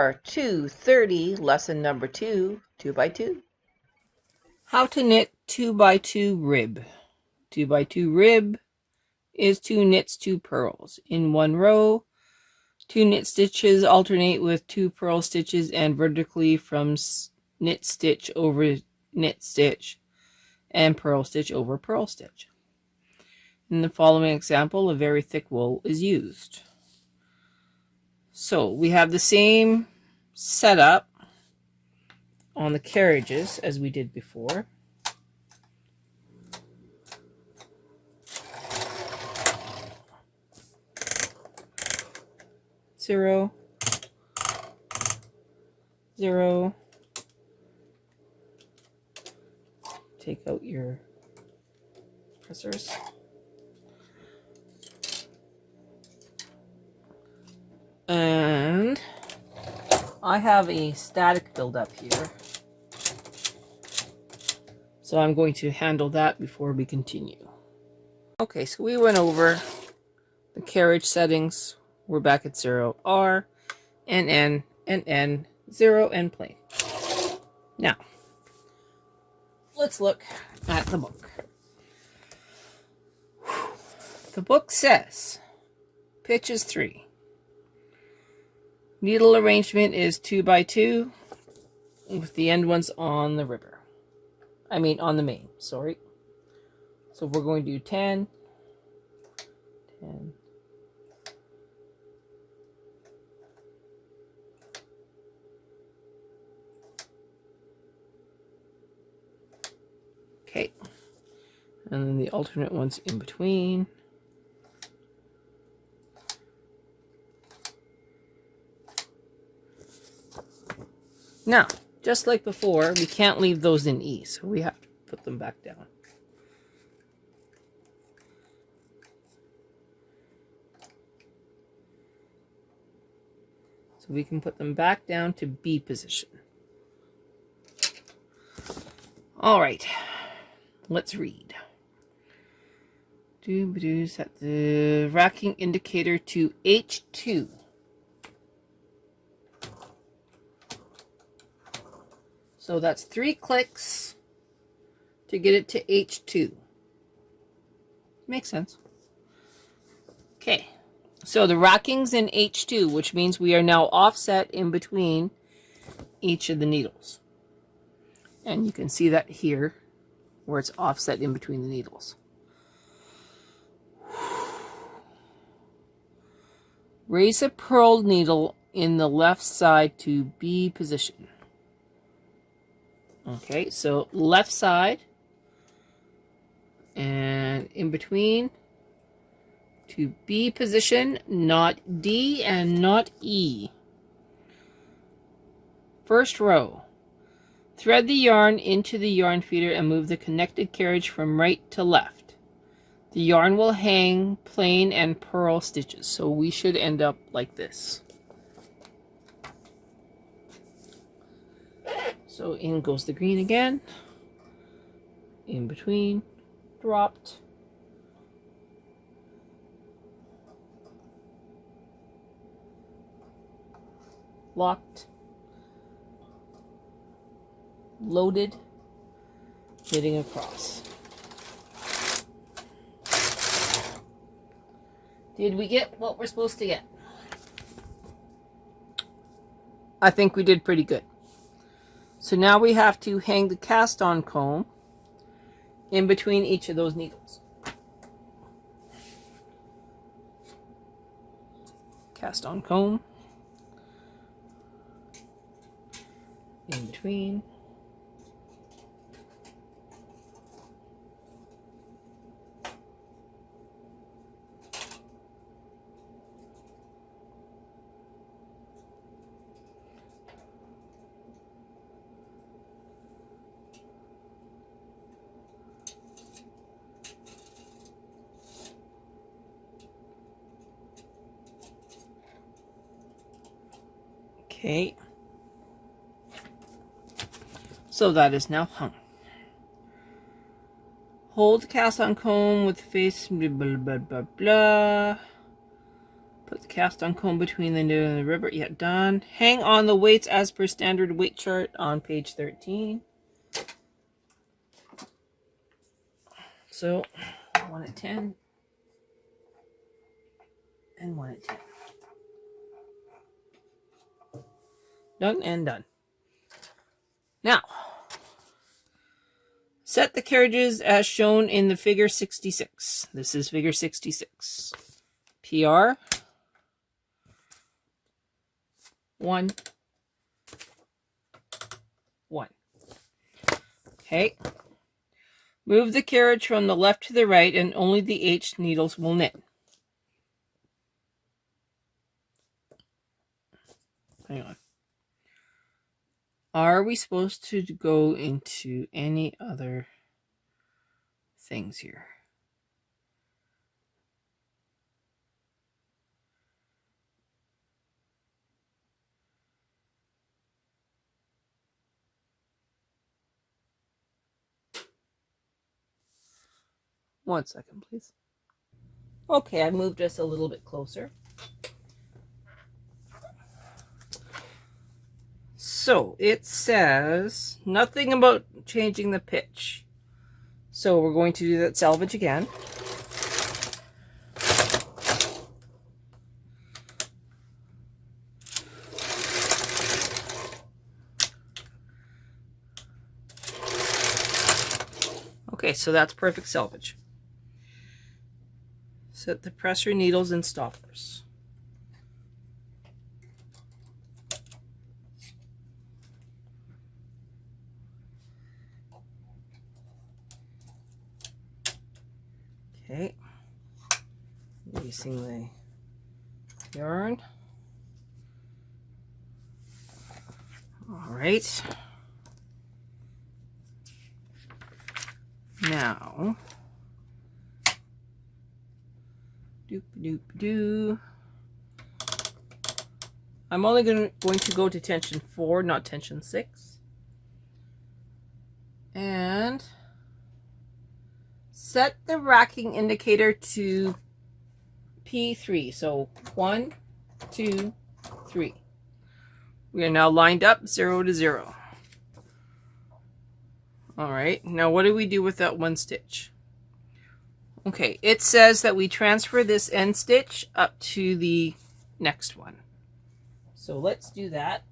are 230, lesson number 2, 2x2. How to knit 2x2 rib. 2x2 rib is 2 knits, 2 purls. In one row, 2 knit stitches alternate with 2 purl stitches and vertically from knit stitch over knit stitch and purl stitch over purl stitch. In the following example, a very thick wool is used. So we have the same setup on the carriages as we did before. Zero, zero. Take out your pressers. And I have a static buildup here, so I'm going to handle that before we continue. Okay, so we went over the carriage settings. We're back at 0, R, N, 0, and plain. Now, let's look at the book. The book says pitch is 3. Needle arrangement is 2x2 with the end ones on the river. On the main, sorry. So we're going to do 10, 10. Okay. And then the alternate ones in between. Now, just like before, we can't leave those in E, so we have to put them back down. So we can put them back down to B position. All right, let's read. Set the racking indicator to H2. So that's 3 clicks to get it to H2. Makes sense. Okay, so the racking's in H2, which means we are now offset in between each of the needles. And you can see that here, where it's offset in between the needles. Raise a purl needle in the left side to B position. Okay, so left side and in between to B position, not D and not E. First row. Thread the yarn into the yarn feeder and move the connected carriage from right to left. The yarn will hang plain and purl stitches, so we should end up like this. So in goes the green again, in between, dropped, locked, loaded, knitting across. Did we get what we're supposed to get? I think we did pretty good. So now we have to hang the cast on comb in between each of those needles. Cast on comb in between. Okay, so that is now hung. Hold the cast on comb with the face, blah, blah, blah, blah. Put the cast on comb between the needle and the rivet. Yeah, done. Hang on the weights as per standard weight chart on page 13. So 1 at 10 and 1 at 10. Done and done. Now, set the carriages as shown in the figure 66. This is figure 66. PR 1 1. Okay. Move the carriage from the left to the right and only the H needles will knit. Hang on. Are we supposed to go into any other things here? One second, please. Okay, I moved us a little bit closer. So it says nothing about changing the pitch. So we're going to do that selvage again. Okay, so that's perfect selvage. Set the presser needles and stoppers. Okay, releasing the yarn. All right. Now, doop-doop-doo. I'm only going to go to tension 4, not tension 6. And set the racking indicator to P3. So 1, 2, 3. We are now lined up 0 to 0. All right, now what do we do with that one stitch? Okay, it says that we transfer this end stitch up to the next one. So let's do that.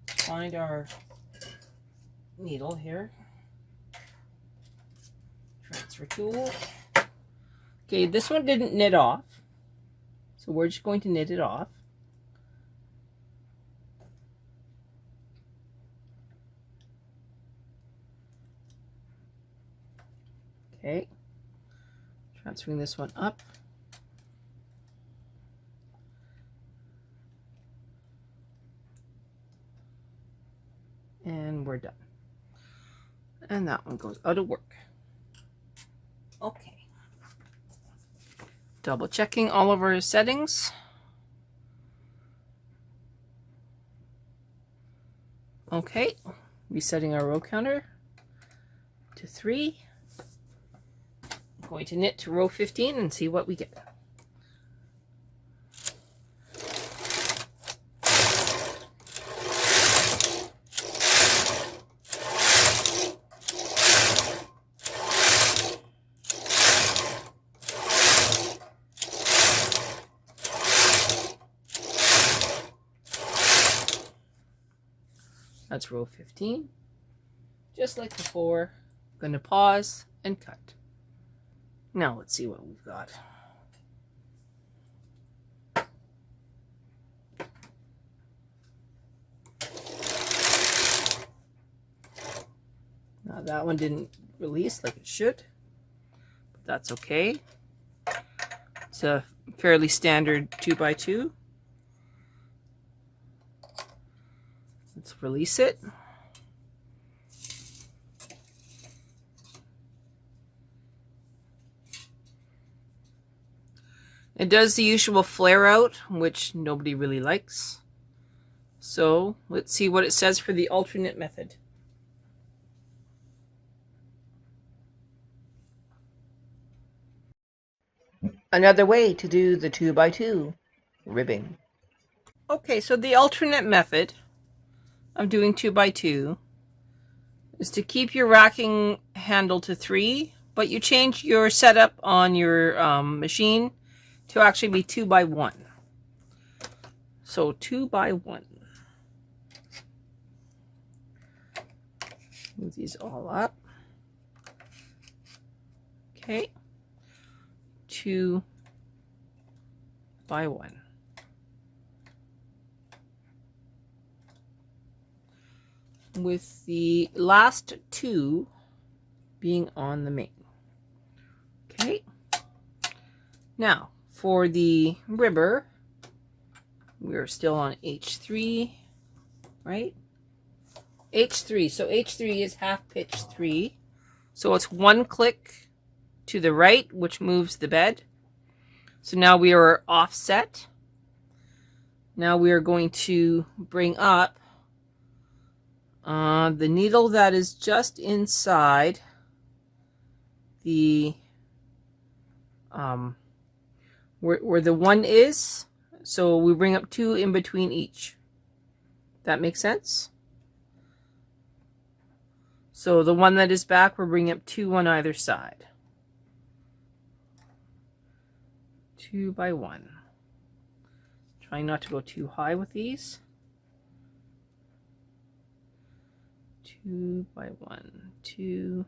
Find our needle here. Transfer tool. Okay, this one didn't knit off, so we're just going to knit it off. Okay, transferring this one up. And we're done. And that one goes out of work. Okay. Double checking all of our settings. Okay, resetting our row counter to 3. I'm going to knit to row 15 and see what we get. That's row 15. Just like before, I'm going to pause and cut. Now let's see what we've got. Now that one didn't release like it should, but that's okay. It's a fairly standard 2x2. Let's release it. It does the usual flare out, which nobody really likes. So let's see what it says for the alternate method. Another way to do the 2x2 ribbing. Okay, so the alternate method of doing 2x2 is to keep your racking handle to 3, but you change your setup on your machine to actually be 2x1. So 2x1. Move these all up. Okay. 2x1. With the last 2 being on the main. Okay. Now, for the ribber, we're still on H3, right? H3. So H3 is half pitch 3. So it's 1 click to the right, which moves the bed. So now we are offset. Now we are going to bring up the needle that is just inside the where the 1 is. So we bring up 2 in between each. That makes sense? So the one that is back, we're bringing up 2 on either side. 2x1. Trying not to go too high with these. 2x1. 2.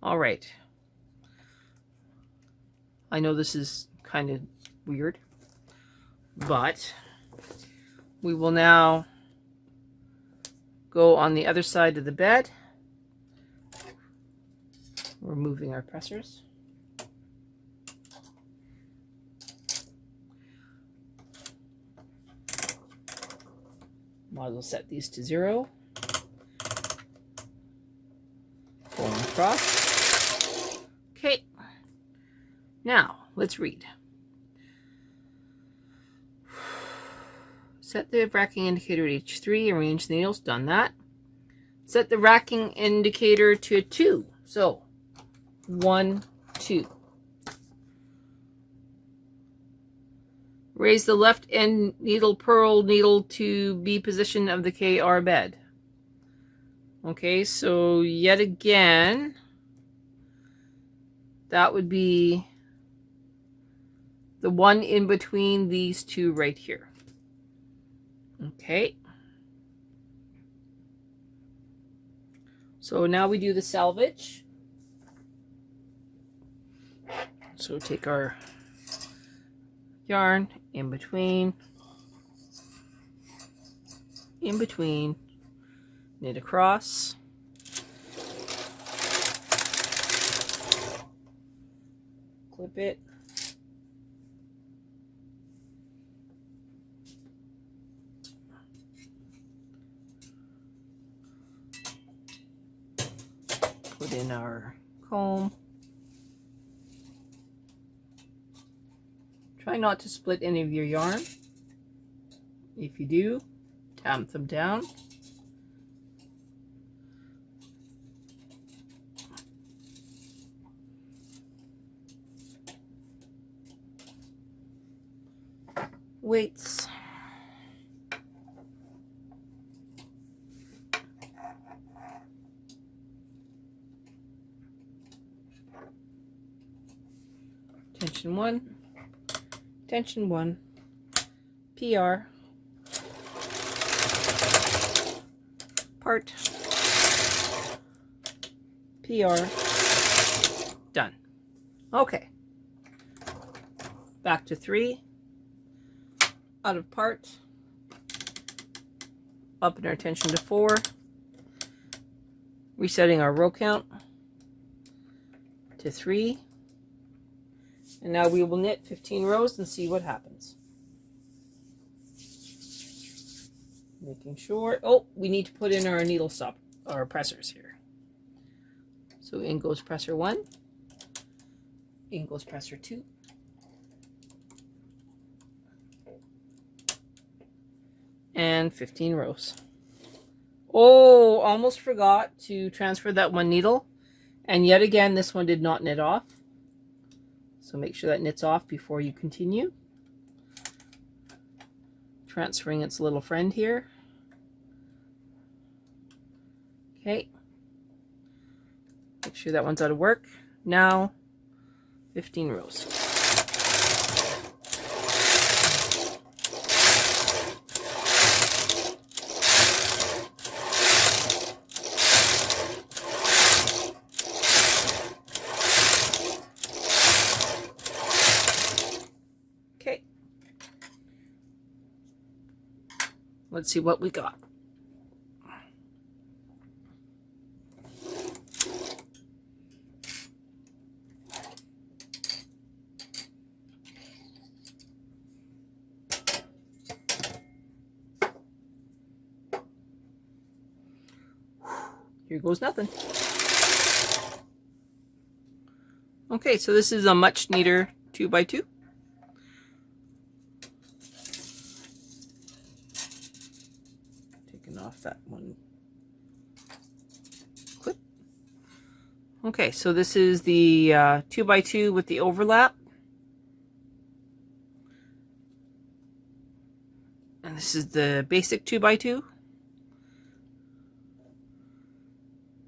All right. I know this is kind of weird, but we will now go on the other side of the bed. We're moving our pressers. Might as well set these to 0. Going across. Okay. Now, let's read. Set the racking indicator at H3. Arrange the needles. Done that. Set the racking indicator to 2. So, 1, 2. Raise the left end needle purl needle to B position of the KR bed. Okay, so yet again, that would be the one in between these 2 right here. Okay. So now we do the salvage. So take our yarn in between, knit across, clip it, put in our comb. Try not to split any of your yarn. If you do, tamp them down. Weights. Tension 1. Tension 1, PR, part, PR, done. Okay, back to 3, out of part, up in our tension to 4, resetting our row count to 3. And now we will knit 15 rows and see what happens. Making sure, oh, we need to put in our needle stop, our pressers here. So in goes presser 1, in goes presser 2. And 15 rows. Oh, almost forgot to transfer that one needle. And yet again, this one did not knit off. So make sure that knits off before you continue. Transferring its little friend here. Okay. Make sure that one's out of work. Now, 15 rows. Okay. Let's see what we got. Here goes nothing. Okay, so this is a much neater 2x2. Taking off that one clip. Okay, so this is the 2x2 with the overlap. And this is the basic 2x2.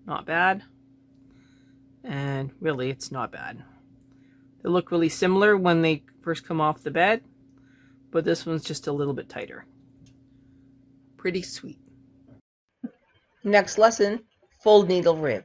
Not bad. And really, it's not bad. They look really similar when they first come off the bed, but this one's just a little bit tighter. Pretty sweet. Next lesson, fold needle rib.